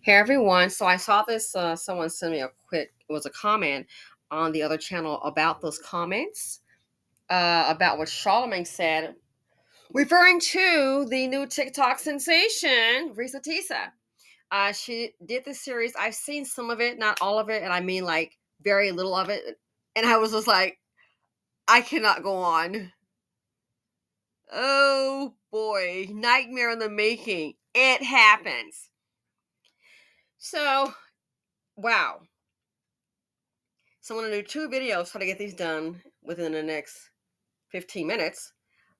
Hey everyone. So I saw this, someone sent me it was a comment on the other channel about those comments, about what Charlamagne said, referring to the new TikTok sensation, Reesa Teesa. She did this series. I've seen some of it, not all of it, and I mean like very little of it. And I was just like, I cannot go on. Oh boy, nightmare in the making. It happens. So, wow. So I'm gonna do two videos, try to get these done within the next 15 minutes.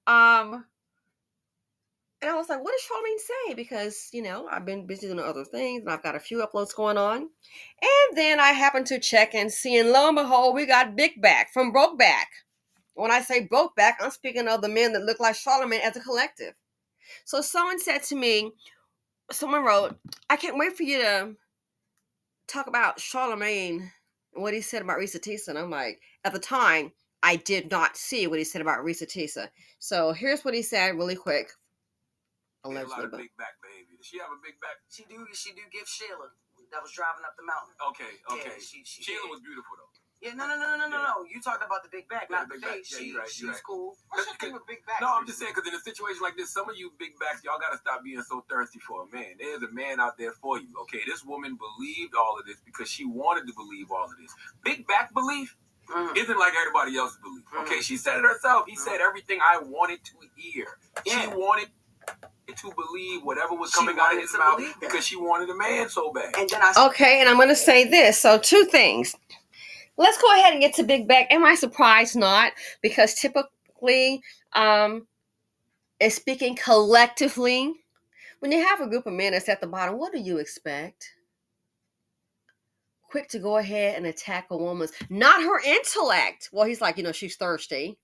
Um, and I was like, what does Charlamagne say? Because, I've been busy doing other things and I've got a few uploads going on. And then I happened to check and see, and lo and behold, we got Big Back from Brokeback. When I say Brokeback, I'm speaking of the men that look like Charlamagne as a collective. So someone said to me, someone wrote, I can't wait for you to talk about Charlamagne and what he said about Reesa Teesa. And I'm like, at the time, I did not see what he said about Reesa Teesa. So here's what he said really quick. A lot of big back behavior. Does she have a big back? She do give Sheila that was driving up the mountain. Okay. Yeah, Sheila was beautiful though. Yeah, no. You talked about the big back, not the face. Yeah, she's right. Cool. What's your thing with big back? No, I'm just saying because in a situation like this, some of you big backs, y'all gotta stop being so thirsty for a man. There's a man out there for you. Okay, this woman believed all of this because she wanted to believe all of this. Big back belief isn't like everybody else's belief. Okay, she said it herself. He said everything I wanted to hear. Yeah. She wanted to believe whatever was coming out of his mouth because she wanted a man so bad. And then okay, and I'm going to say this. So two things. Let's go ahead and get to Big Back. Am I surprised? Not, because typically, is speaking collectively. When you have a group of men that's at the bottom, what do you expect? Quick to go ahead and attack a woman's, not her intellect. Well, he's like, she's thirsty,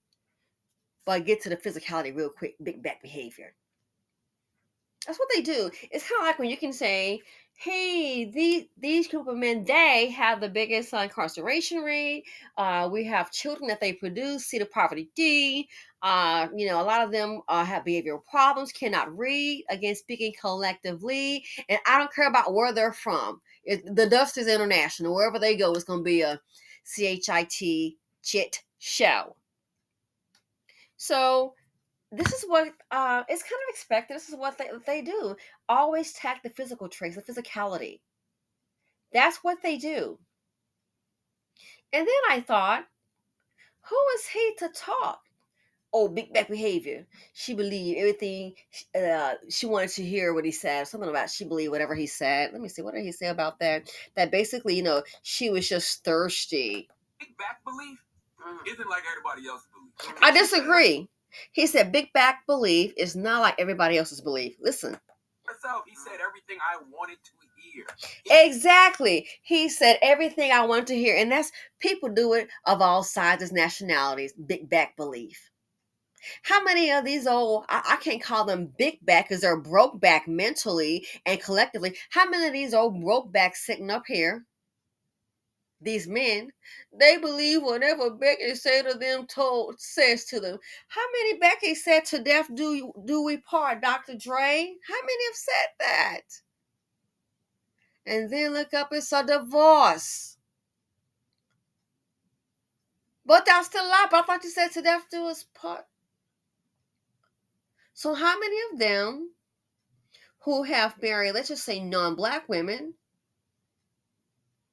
but get to the physicality real quick. Big back behavior. That's what they do. It's kind of like when you can say, hey, these group of men, they have the biggest incarceration rate. We have children that they produce, see the poverty D. A lot of them have behavioral problems, cannot read, again, speaking collectively. And I don't care about where they're from. The dust is international. Wherever they go, it's going to be a chit show. So this is what it's kind of expected. This is what they do. Always tack the physical traits, the physicality. That's what they do. And then I thought, who is he to talk? Oh, big back behavior. She believed everything. She wanted to hear what he said. Something about she believed whatever he said. Let me see. What did he say about that? That basically, she was just thirsty. Big back belief isn't like everybody else's belief. I disagree. He said big back belief is not like everybody else's belief. Listen. Herself, he said everything I wanted to hear. Exactly. He said everything I wanted to hear. And that's, people do it of all sizes, nationalities, big back belief. How many of these I can't call them big back because they're broke back mentally and collectively. How many of these old broke backs sitting up here, these men, they believe whatever Becky said to them, says to them. How many Becky said to death do we part, Dr.Drw? How many have said that? And then look up, it's a divorce. But that's still alive. I thought you said to death do us part. So how many of them who have married, let's just say non-black women,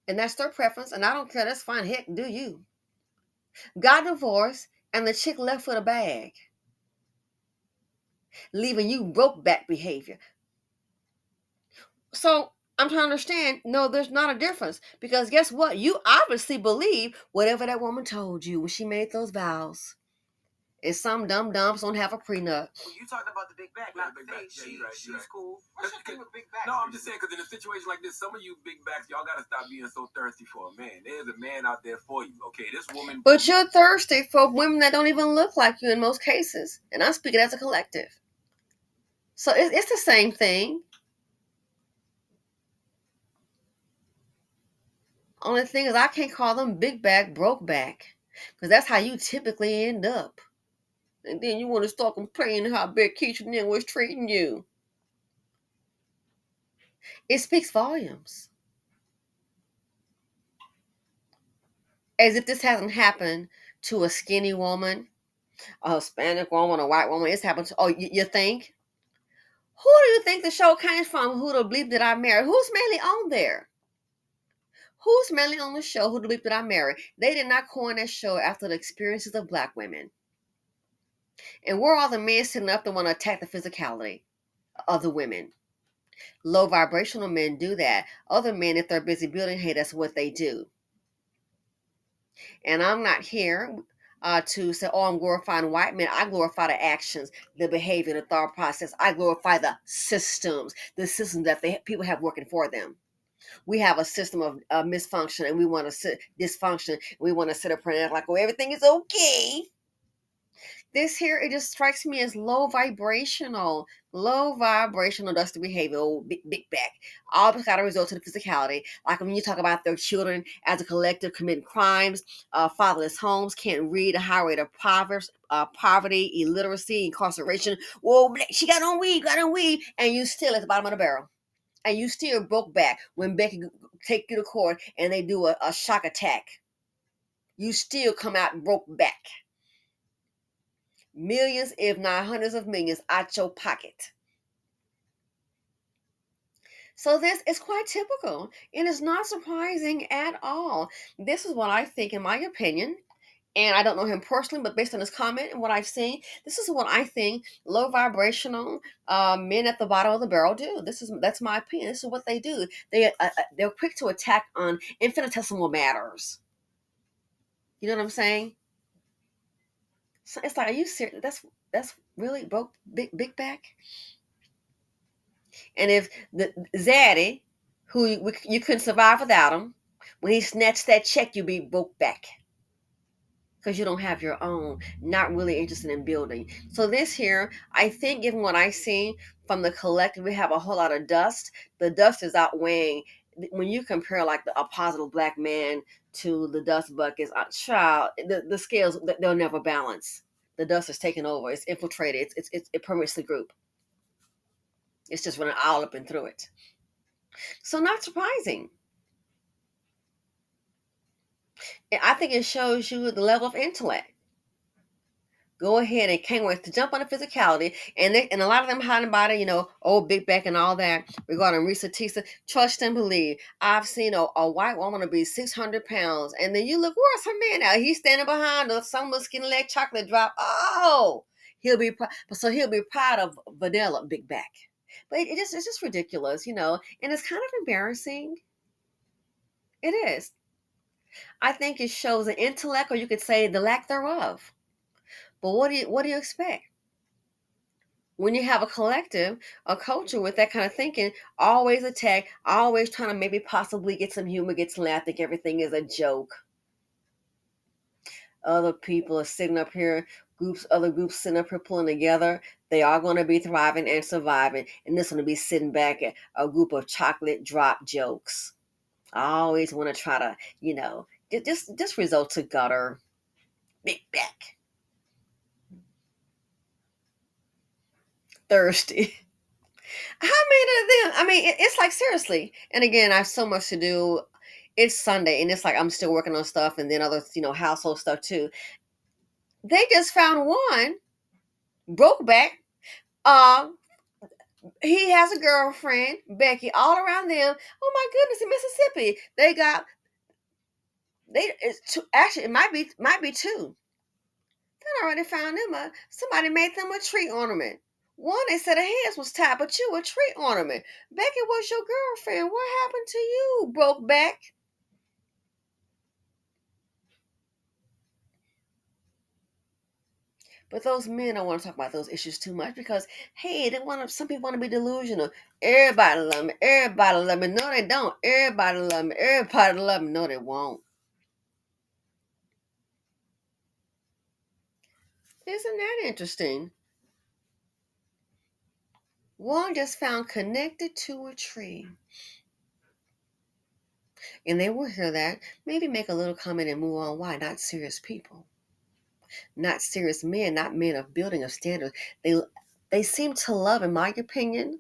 and that's their preference, and I don't care, that's fine, heck, do you, got divorced, and the chick left with a bag, leaving you broke back behavior. So I'm trying to understand, no, there's not a difference. Because guess what? You obviously believe whatever that woman told you when she made those vows. And some dumb dumps don't have a prenup. Well, you talked about the big back, not the face. She's cool. What's your thing with big back? No, I'm just saying because in a situation like this, some of you big backs, y'all got to stop being so thirsty for a man. There's a man out there for you. Okay, this woman. But you're thirsty for women that don't even look like you in most cases. And I'm speaking as a collective. So it's the same thing. Only thing is I can't call them big back, broke back. Because that's how you typically end up. And then you want to start complaining how Big Keisha was treating you. It speaks volumes. As if this hasn't happened to a skinny woman, a Hispanic woman, a white woman. It's happened to, you think? Who do you think the show came from? Who the bleep did I marry? Who's mainly on there? Who's mainly on the show? Who the bleep did I marry? They did not coin that show after the experiences of black women. And where are the men sitting up to want to attack the physicality of the women? Low vibrational men do that. Other men, if they're busy building, hey, that's what they do. And I'm not here to say, I'm glorifying white men. I glorify the actions, the behavior, the thought process. I glorify the systems that people have working for them. We have a system of misfunction, and we want to dysfunction. We want to sit up and act like, everything is okay. This here, it just strikes me as low vibrational, dusty behavior, big back. All of it's got to result to the physicality. Like when you talk about their children as a collective committing crimes, fatherless homes, can't read, a high rate of poverty, illiteracy, incarceration. Whoa, she got on weed, and you still at the bottom of the barrel. And you still broke back when Becky take you to court and they do a shock attack. You still come out broke back. Millions, if not hundreds of millions, out your pocket. So this is quite typical. It is not surprising at all. This is what I think, in my opinion, and I don't know him personally, but based on his comment and what I've seen, this is what I think low vibrational men at the bottom of the barrel do. That's my opinion. This is what they do. They're quick to attack on infinitesimal matters. You know what I'm saying? So it's like, are you serious? That's really broke big back. And if the Zaddy, who you couldn't survive without him, when he snatched that check, you be broke back because you don't have your own. Not really interested in building. So this here, I think, given what I see from the collective, we have a whole lot of dust. The dust is outweighing when you compare like a positive black man to the dust buckets. Child, the scales, they'll never balance. The dust is taking over. It's infiltrated. It permeates the group. It's just running all up and through it. So not surprising. I think it shows you the level of intellect. Go ahead and can't wait to jump on the physicality. And a lot of them hiding about it, big back and all that regarding Reesa Teesa. Trust and believe. I've seen a white woman to be 600 pounds. And then you look, where's her man now? He's standing behind her, some little skinny leg chocolate drop. Oh, he'll be proud of vanilla big back. But it's just ridiculous, and it's kind of embarrassing. It is. I think it shows an intellect, or you could say the lack thereof. But what do you expect? When you have a collective, a culture with that kind of thinking, always attack, always trying to maybe possibly get some humor, get some laugh, think everything is a joke. Other people are sitting up here, other groups sitting up here pulling together. They are going to be thriving and surviving. And this one to be sitting back at a group of chocolate drop jokes. I always want to try to, just result to gutter. Big back. Thirsty. How many of them? I mean, it's like, seriously. And again, I have so much to do. It's Sunday, and it's like I'm still working on stuff, and then other, household stuff too. They just found one broke back. He has a girlfriend, Becky, all around them. Oh my goodness, in Mississippi, actually, it might be two. Then already found them somebody made them a tree ornament. One, they said her hands was tied, but you a tree ornament. Becky was your girlfriend. What happened to you, broke back? But those men don't want to talk about those issues too much because, hey, some people want to be delusional. Everybody love me. Everybody love me. No, they don't. Everybody love me. Everybody love me. No, they won't. Isn't that interesting? One just found connected to a tree. And they will hear that, maybe make a little comment and move on. Why? Not serious people. Not serious men, not men of building of standards. They seem to love, in my opinion,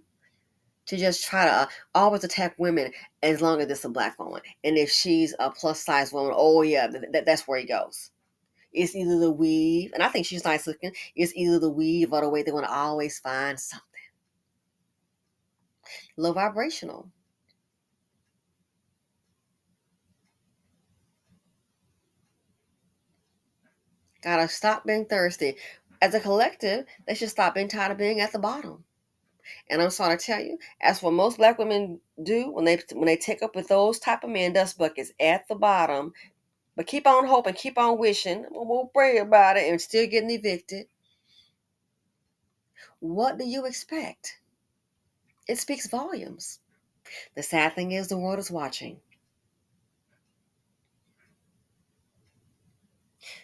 to just try to always attack women as long as it's a black woman. And if she's a plus size woman, oh yeah, that's where he goes. It's either the weave, and I think she's nice looking. It's either the weave or the way they want to always find something. Low vibrational. Gotta stop being thirsty. As a collective, they should stop being tired of being at the bottom. And I'm sorry to tell you, that's what most black women do when they take up with those type of men, dust buckets at the bottom. But keep on hoping, keep on wishing. We'll pray about it and still getting evicted. What do you expect? It speaks volumes. The sad thing is the world is watching.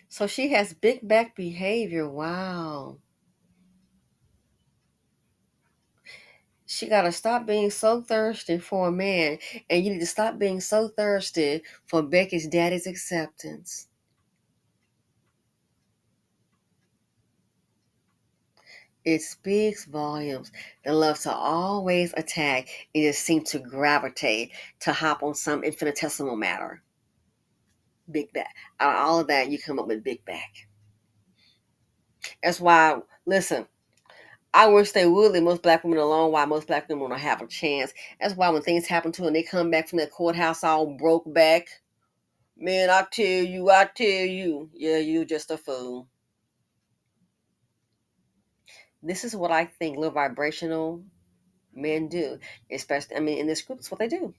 So she has big back behavior. Wow. She got to stop being so thirsty for a man. And you need to stop being so thirsty for Becky's daddy's acceptance. It speaks volumes. They love to always attack and just seem to gravitate to hop on some infinitesimal matter. Big back. Out of all of that, you come up with big back. That's why, listen, I wish they would leave most black women alone. Why most black women don't have a chance. That's why when things happen to them, they come back from that courthouse all broke back. Man, I tell you. Yeah, you just a fool. This is what I think low vibrational men do. Especially, in this group, it's what they do.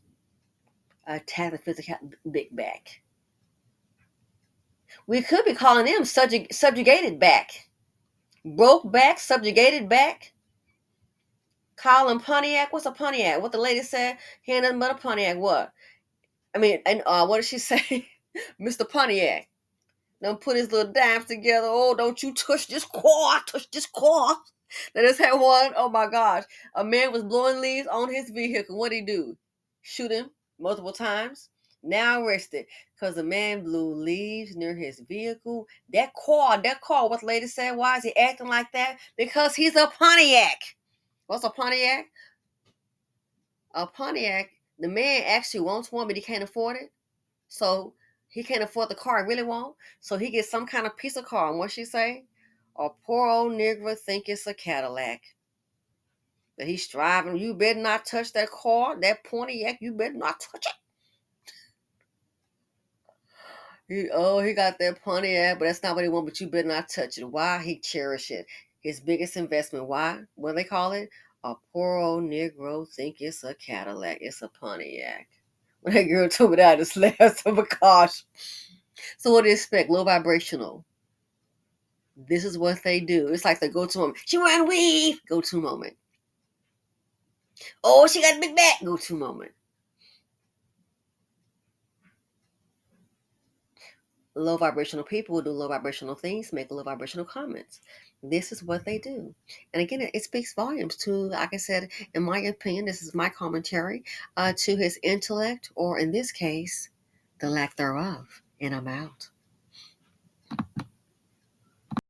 Attack the physical big back. We could be calling them subjugated back. Broke back, subjugated back. Call him Pontiac. What's a Pontiac? What the lady said? He ain't nothing but a Pontiac. What? What did she say? Mr. Pontiac. Don't put his little dimes together. Oh, don't you touch this car. Touch this car. They just had one. Oh my gosh. A man was blowing leaves on his vehicle. What'd he do? Shoot him multiple times. Now arrested because the man blew leaves near his vehicle. That car, what the lady said, why is he acting like that? Because he's a Pontiac. What's a Pontiac? A Pontiac, the man actually wants one, but he can't afford it. So he can't afford the car he really wants. So he gets some kind of piece of car. And what she say? A poor old nigger think it's a Cadillac. That he's driving. You better not touch that car, that Pontiac. You better not touch it. He got that Pontiac, but that's not what he wants. But you better not touch it. Why? He cherish it. His biggest investment. Why? What do they call it? A poor old Negro think it's a Cadillac. It's a Pontiac. When that girl told me that, I just laughed. Oh my gosh. So what do you expect? Low vibrational. This is what they do. It's like the go-to moment. She wearing weave. Go-to moment. Oh, she got a big back. Go-to moment. Low vibrational people will do low vibrational things, make low vibrational comments. This is what they do. And again, it speaks volumes to, like I said, in my opinion, this is my commentary, to his intellect, or in this case, the lack thereof. And I'm out.